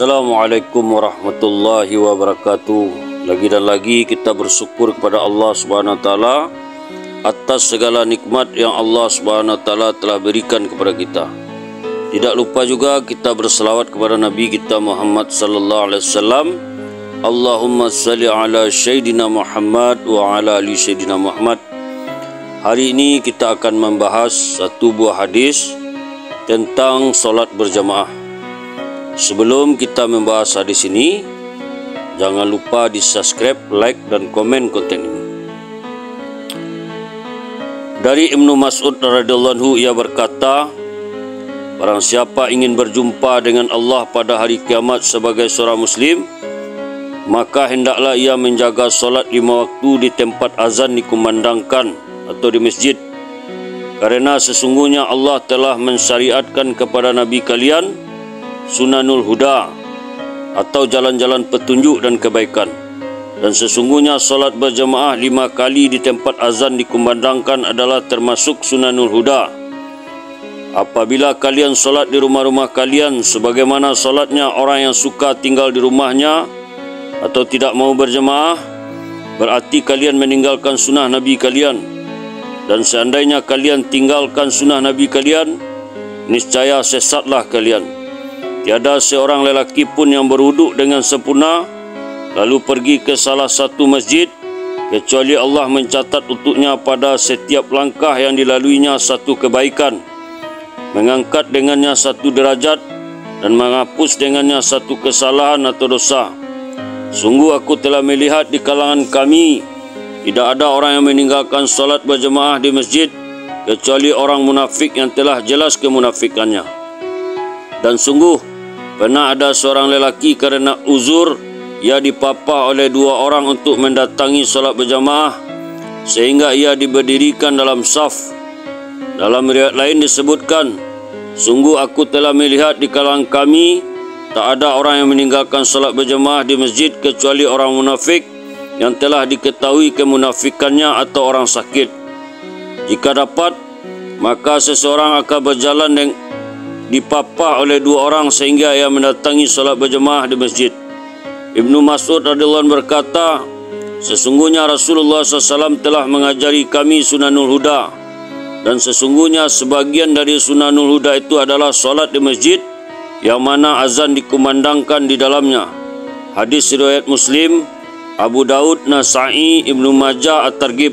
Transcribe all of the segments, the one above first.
Assalamualaikum warahmatullahi wabarakatuh. Lagi dan lagi kita bersyukur kepada Allah Subhanahu wa taala atas segala nikmat yang Allah Subhanahu wa taala telah berikan kepada kita. Tidak lupa juga kita berselawat kepada Nabi kita Muhammad sallallahu alaihi wasallam. Allahumma salli ala Sayyidina Muhammad wa ala ali Sayyidina Muhammad. Hari ini kita akan membahas satu buah hadis tentang solat berjamaah. Sebelum kita membahas hadis ini, jangan lupa di subscribe, like dan komen konten ini. Dari Ibnu Mas'ud radhiyallahu anhu, ia berkata, barang siapa ingin berjumpa dengan Allah pada hari kiamat sebagai seorang muslim, maka hendaklah ia menjaga solat 5 waktu di tempat azan dikumandangkan atau di masjid. Karena sesungguhnya Allah telah mensyariatkan kepada Nabi kalian Sunanul Huda atau jalan-jalan petunjuk dan kebaikan. Dan sesungguhnya solat berjamaah 5 kali di tempat azan dikumandangkan adalah termasuk Sunanul Huda. Apabila kalian solat di rumah-rumah kalian sebagaimana solatnya orang yang suka tinggal di rumahnya atau tidak mau berjamaah, berarti kalian meninggalkan sunnah Nabi kalian. Dan seandainya kalian tinggalkan sunnah Nabi kalian, niscaya sesatlah kalian. Tiada seorang lelaki pun yang berwuduk dengan sempurna lalu pergi ke salah satu masjid kecuali Allah mencatat untuknya pada setiap langkah yang dilaluinya satu kebaikan, mengangkat dengannya satu derajat dan menghapus dengannya satu kesalahan atau dosa. Sungguh aku telah melihat di kalangan kami tidak ada orang yang meninggalkan solat berjemaah di masjid kecuali orang munafik yang telah jelas kemunafikannya. Dan sungguh pernah ada seorang lelaki kerana uzur ia dipapah oleh 2 orang untuk mendatangi solat berjamaah sehingga ia diberdirikan dalam saf. Dalam riwayat lain disebutkan, sungguh aku telah melihat di kalangan kami tak ada orang yang meninggalkan solat berjamaah di masjid kecuali orang munafik yang telah diketahui kemunafikannya atau orang sakit. Jika dapat, maka seseorang akan berjalan dipapah oleh 2 orang sehingga ia mendatangi solat berjamaah di masjid. Ibnu Mas'ud radhiyallahu anhu berkata, sesungguhnya Rasulullah SAW telah mengajari kami Sunanul Huda, dan sesungguhnya sebagian dari Sunanul Huda itu adalah solat di masjid yang mana azan dikumandangkan di dalamnya. Hadis riwayat Muslim, Abu Daud, Nasa'i, Ibnu Majah, At-Targhib.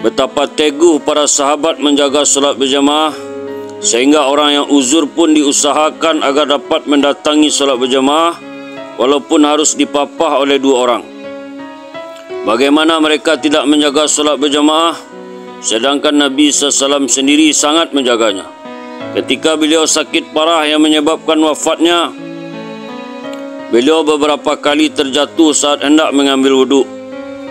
Betapa teguh para sahabat menjaga solat berjamaah sehingga orang yang uzur pun diusahakan agar dapat mendatangi solat berjamaah walaupun harus dipapah oleh 2 orang. Bagaimana mereka tidak menjaga solat berjamaah sedangkan Nabi SAW sendiri sangat menjaganya. Ketika beliau sakit parah yang menyebabkan wafatnya, beliau beberapa kali terjatuh saat hendak mengambil wuduk.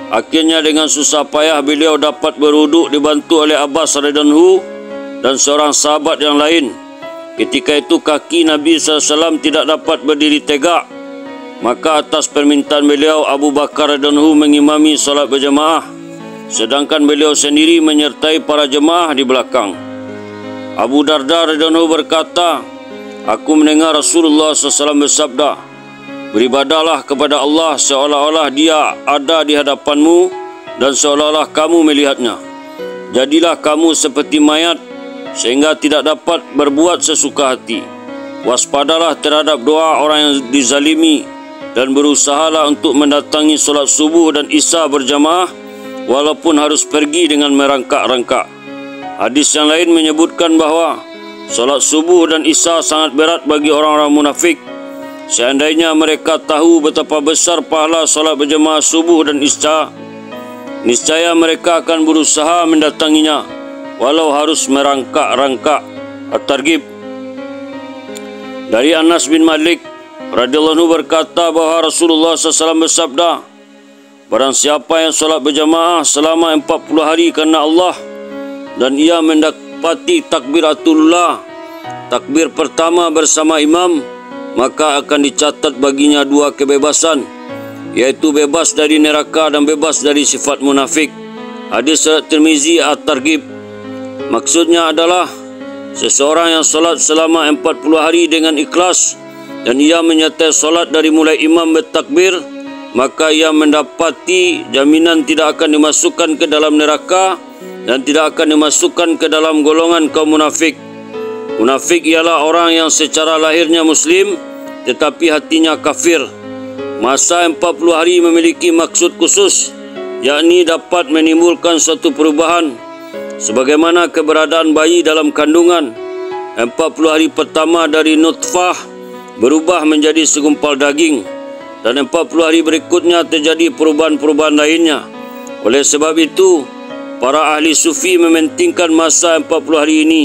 Akhirnya dengan susah payah beliau dapat berwuduk dibantu oleh Abbas radhiyallahu anhu dan seorang sahabat yang lain. Ketika itu kaki Nabi SAW tidak dapat berdiri tegak. Maka atas permintaan beliau, Abu Bakar radhiyallahu anhu mengimami solat berjamaah, sedangkan beliau sendiri menyertai para jemaah di belakang. Abu Darda radhiyallahu anhu berkata, aku mendengar Rasulullah SAW bersabda, beribadahlah kepada Allah seolah-olah dia ada di hadapanmu dan seolah-olah kamu melihatnya. Jadilah kamu seperti mayat sehingga tidak dapat berbuat sesuka hati. Waspadalah terhadap doa orang yang dizalimi dan berusahalah untuk mendatangi solat subuh dan isya berjamaah walaupun harus pergi dengan merangkak-rangkak. Hadis yang lain menyebutkan bahawa solat subuh dan isya sangat berat bagi orang-orang munafik. Seandainya mereka tahu betapa besar pahala solat berjamaah subuh dan isya, niscaya mereka akan berusaha mendatanginya walau harus merangkak-rangkak. At-Targhib. Dari Anas bin Malik radhiyallahu anhu berkata bahawa Rasulullah SAW bersabda, barang siapa yang solat berjamaah selama 40 hari kerana Allah dan ia mendapati takbiratullah, takbir pertama bersama imam, maka akan dicatat baginya 2 kebebasan, yaitu bebas dari neraka dan bebas dari sifat munafik. Hadis Tirmizi At-Targhib. Maksudnya adalah seseorang yang solat selama 40 hari dengan ikhlas dan ia menyertai solat dari mulai imam bertakbir, maka ia mendapati jaminan tidak akan dimasukkan ke dalam neraka dan tidak akan dimasukkan ke dalam golongan kaum munafik. Munafik ialah orang yang secara lahirnya Muslim tetapi hatinya kafir. Masa 40 hari memiliki maksud khusus, yakni dapat menimbulkan suatu perubahan sebagaimana keberadaan bayi dalam kandungan. 40 hari pertama dari nutfah berubah menjadi segumpal daging, dan 40 hari berikutnya terjadi perubahan-perubahan lainnya. Oleh sebab itu, para ahli sufi mementingkan masa 40 hari ini.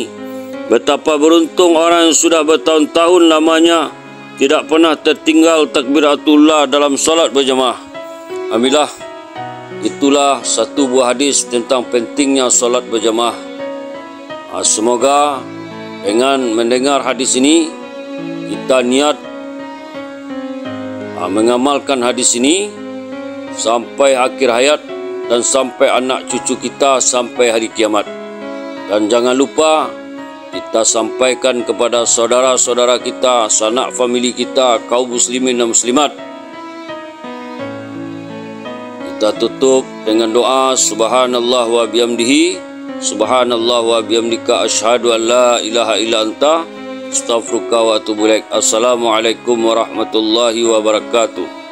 Betapa beruntung orang yang sudah bertahun-tahun lamanya tidak pernah tertinggal takbiratullah dalam solat berjamaah. Alhamdulillah, itulah satu buah hadis tentang pentingnya solat berjamaah. Semoga dengan mendengar hadis ini, kita niat mengamalkan hadis ini sampai akhir hayat dan sampai anak cucu kita sampai hari kiamat. Dan jangan lupa kita sampaikan kepada saudara-saudara kita, sanak famili kita, kaum muslimin dan muslimat. Kita tutup dengan doa subhanallah wa bihamdihi, subhanallah wa bihamdika, asyhadu an la ilaha illa anta, astaghfiruka wa atubu ilaik. Assalamualaikum warahmatullahi wabarakatuh.